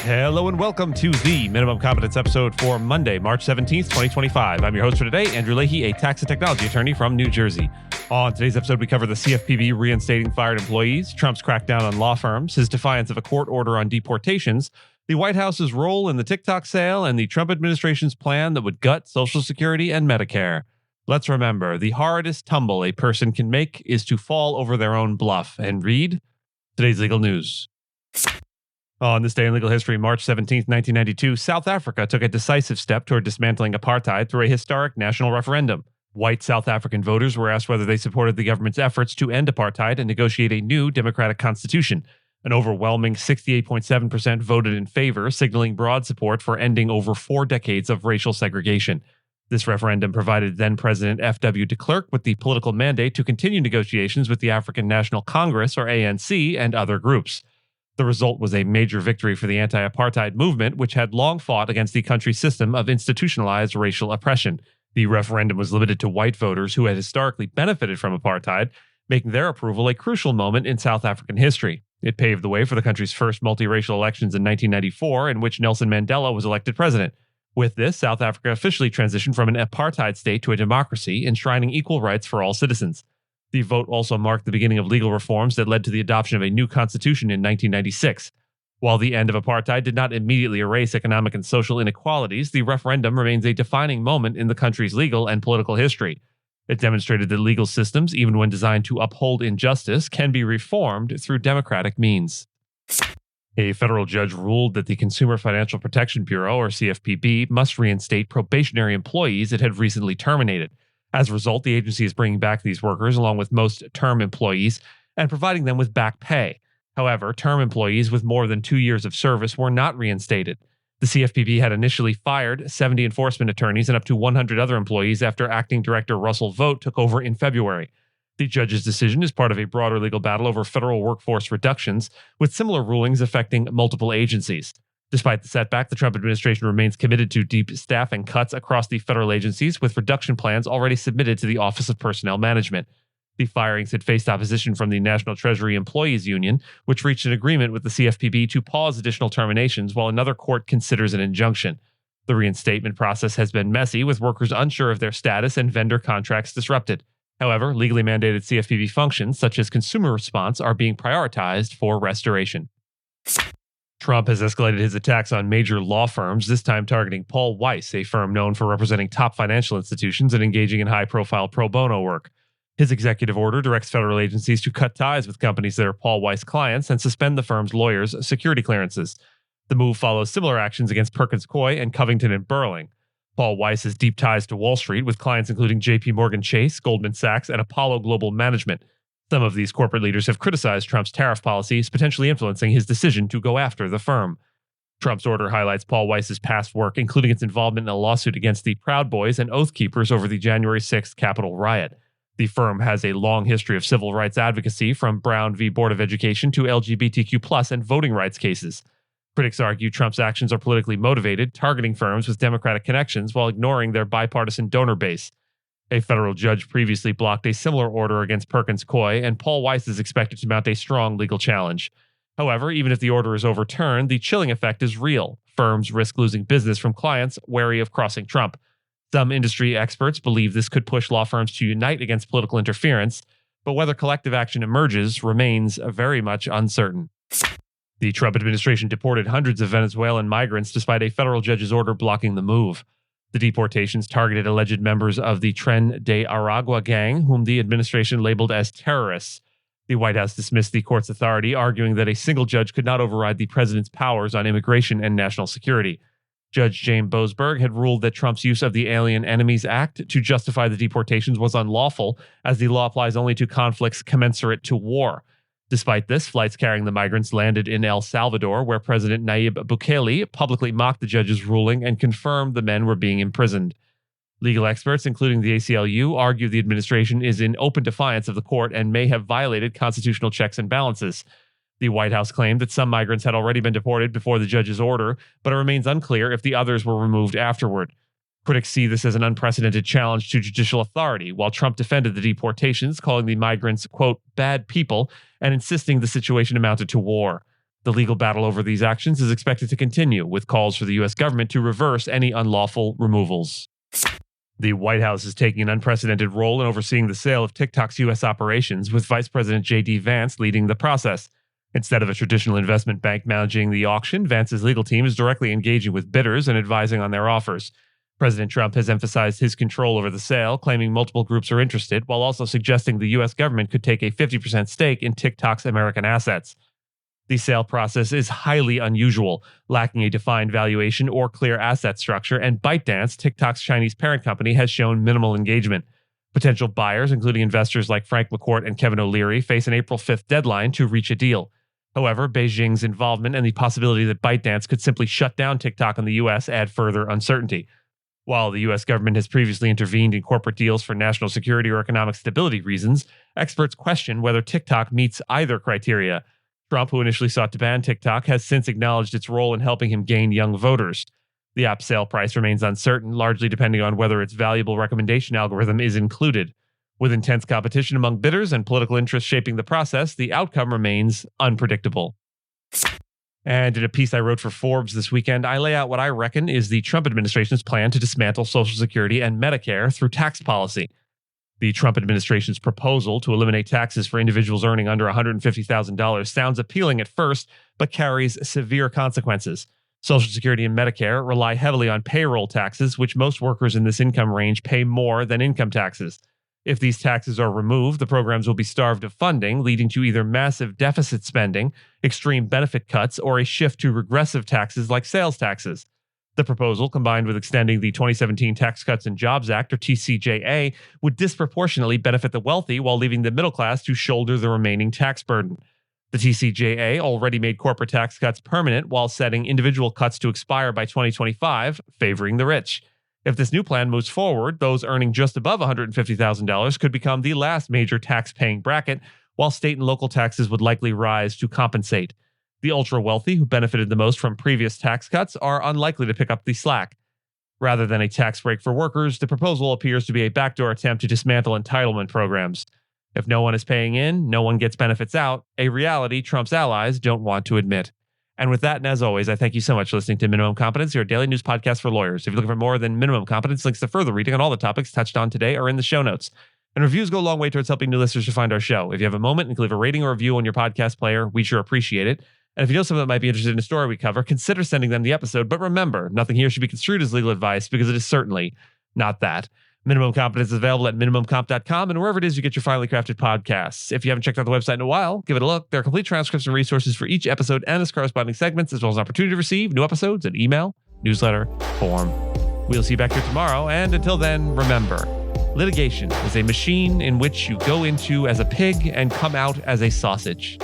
Hello and welcome to the Minimum Competence episode for Monday, March 17th, 2025. I'm your host for today, Andrew Leahy, a tax and technology attorney from New Jersey. On today's episode, we cover the CFPB reinstating fired employees, Trump's crackdown on law firms, his defiance of a court order on deportations, the White House's role in the TikTok sale, and the Trump administration's plan that would gut Social Security and Medicare. Let's remember, the hardest tumble a person can make is to fall over their own bluff. And read today's legal news. On this day in legal history, March 17, 1992, South Africa took a decisive step toward dismantling apartheid through a historic national referendum. White South African voters were asked whether they supported the government's efforts to end apartheid and negotiate a new democratic constitution. An overwhelming 68.7% voted in favor, signaling broad support for ending over 4 decades of racial segregation. This referendum provided then-President F.W. de Klerk with the political mandate to continue negotiations with the African National Congress, or ANC, and other groups. The result was a major victory for the anti-apartheid movement, which had long fought against the country's system of institutionalized racial oppression. The referendum was limited to white voters who had historically benefited from apartheid, making their approval a crucial moment in South African history. It paved the way for the country's first multiracial elections in 1994, in which Nelson Mandela was elected president. With this, South Africa officially transitioned from an apartheid state to a democracy, enshrining equal rights for all citizens. The vote also marked the beginning of legal reforms that led to the adoption of a new constitution in 1996. While the end of apartheid did not immediately erase economic and social inequalities, the referendum remains a defining moment in the country's legal and political history. It demonstrated that legal systems, even when designed to uphold injustice, can be reformed through democratic means. A federal judge ruled that the Consumer Financial Protection Bureau, or CFPB, must reinstate probationary employees it had recently terminated. As a result, the agency is bringing back these workers along with most term employees and providing them with back pay. However, term employees with more than 2 years of service were not reinstated. The CFPB had initially fired 70 enforcement attorneys and up to 100 other employees after Acting Director Russell Vogt took over in February. The judge's decision is part of a broader legal battle over federal workforce reductions, with similar rulings affecting multiple agencies. Despite the setback, the Trump administration remains committed to deep staffing cuts across the federal agencies, with reduction plans already submitted to the Office of Personnel Management. The firings had faced opposition from the National Treasury Employees Union, which reached an agreement with the CFPB to pause additional terminations while another court considers an injunction. The reinstatement process has been messy, with workers unsure of their status and vendor contracts disrupted. However, legally mandated CFPB functions, such as consumer response, are being prioritized for restoration. Trump has escalated his attacks on major law firms, this time targeting Paul Weiss, a firm known for representing top financial institutions and engaging in high-profile pro bono work. His executive order directs federal agencies to cut ties with companies that are Paul Weiss clients and suspend the firm's lawyers' security clearances. The move follows similar actions against Perkins Coie and Covington and Burling. Paul Weiss has deep ties to Wall Street, with clients including J.P. Morgan Chase, Goldman Sachs, and Apollo Global Management. Some of these corporate leaders have criticized Trump's tariff policies, potentially influencing his decision to go after the firm. Trump's order highlights Paul Weiss's past work, including its involvement in a lawsuit against the Proud Boys and Oath Keepers over the January 6th Capitol riot. The firm has a long history of civil rights advocacy, from Brown v. Board of Education to LGBTQ+ and voting rights cases. Critics argue Trump's actions are politically motivated, targeting firms with Democratic connections while ignoring their bipartisan donor base. A federal judge previously blocked a similar order against Perkins Coie, and Paul Weiss is expected to mount a strong legal challenge. However, even if the order is overturned, the chilling effect is real. Firms risk losing business from clients wary of crossing Trump. Some industry experts believe this could push law firms to unite against political interference, but whether collective action emerges remains very much uncertain. The Trump administration deported hundreds of Venezuelan migrants despite a federal judge's order blocking the move. The deportations targeted alleged members of the Tren de Aragua gang, whom the administration labeled as terrorists. The White House dismissed the court's authority, arguing that a single judge could not override the president's powers on immigration and national security. Judge James Boasberg had ruled that Trump's use of the Alien Enemies Act to justify the deportations was unlawful, as the law applies only to conflicts commensurate to war. Despite this, flights carrying the migrants landed in El Salvador, where President Nayib Bukele publicly mocked the judge's ruling and confirmed the men were being imprisoned. Legal experts, including the ACLU, argue the administration is in open defiance of the court and may have violated constitutional checks and balances. The White House claimed that some migrants had already been deported before the judge's order, but it remains unclear if the others were removed afterward. Critics see this as an unprecedented challenge to judicial authority, while Trump defended the deportations, calling the migrants, quote, bad people, and insisting the situation amounted to war. The legal battle over these actions is expected to continue, with calls for the U.S. government to reverse any unlawful removals. The White House is taking an unprecedented role in overseeing the sale of TikTok's U.S. operations, with Vice President J.D. Vance leading the process. Instead of a traditional investment bank managing the auction, Vance's legal team is directly engaging with bidders and advising on their offers. President Trump has emphasized his control over the sale, claiming multiple groups are interested, while also suggesting the U.S. government could take a 50% stake in TikTok's American assets. The sale process is highly unusual, lacking a defined valuation or clear asset structure, and ByteDance, TikTok's Chinese parent company, has shown minimal engagement. Potential buyers, including investors like Frank McCourt and Kevin O'Leary, face an April 5th deadline to reach a deal. However, Beijing's involvement and the possibility that ByteDance could simply shut down TikTok in the U.S. add further uncertainty. While the U.S. government has previously intervened in corporate deals for national security or economic stability reasons, experts question whether TikTok meets either criteria. Trump, who initially sought to ban TikTok, has since acknowledged its role in helping him gain young voters. The app's sale price remains uncertain, largely depending on whether its valuable recommendation algorithm is included. With intense competition among bidders and political interests shaping the process, the outcome remains unpredictable. And in a piece I wrote for Forbes this weekend, I lay out what I reckon is the Trump administration's plan to dismantle Social Security and Medicare through tax policy. The Trump administration's proposal to eliminate taxes for individuals earning under $150,000 sounds appealing at first, but carries severe consequences. Social Security and Medicare rely heavily on payroll taxes, which most workers in this income range pay more than income taxes. If these taxes are removed, the programs will be starved of funding, leading to either massive deficit spending, extreme benefit cuts, or a shift to regressive taxes like sales taxes. The proposal, combined with extending the 2017 Tax Cuts and Jobs Act, or TCJA, would disproportionately benefit the wealthy while leaving the middle class to shoulder the remaining tax burden. The TCJA already made corporate tax cuts permanent while setting individual cuts to expire by 2025, favoring the rich. If this new plan moves forward, those earning just above $150,000 could become the last major tax-paying bracket, while state and local taxes would likely rise to compensate. The ultra-wealthy, who benefited the most from previous tax cuts, are unlikely to pick up the slack. Rather than a tax break for workers, the proposal appears to be a backdoor attempt to dismantle entitlement programs. If no one is paying in, no one gets benefits out, a reality Trump's allies don't want to admit. And with that, and as always, I thank you so much for listening to Minimum Competence, your daily news podcast for lawyers. If you're looking for more than Minimum Competence, links to further reading on all the topics touched on today are in the show notes. And reviews go a long way towards helping new listeners to find our show. If you have a moment and can leave a rating or review on your podcast player, we sure appreciate it. And if you know someone that might be interested in a story we cover, consider sending them the episode. But remember, nothing here should be construed as legal advice because it is certainly not that. Minimum Competence is available at minimumcomp.com and wherever it is you get your finely crafted podcasts. If you haven't checked out the website in a while, give it a look. There are complete transcripts and resources for each episode and its corresponding segments, as well as an opportunity to receive new episodes in email, newsletter, form. We'll see you back here tomorrow. And until then, remember, litigation is a machine in which you go into as a pig and come out as a sausage.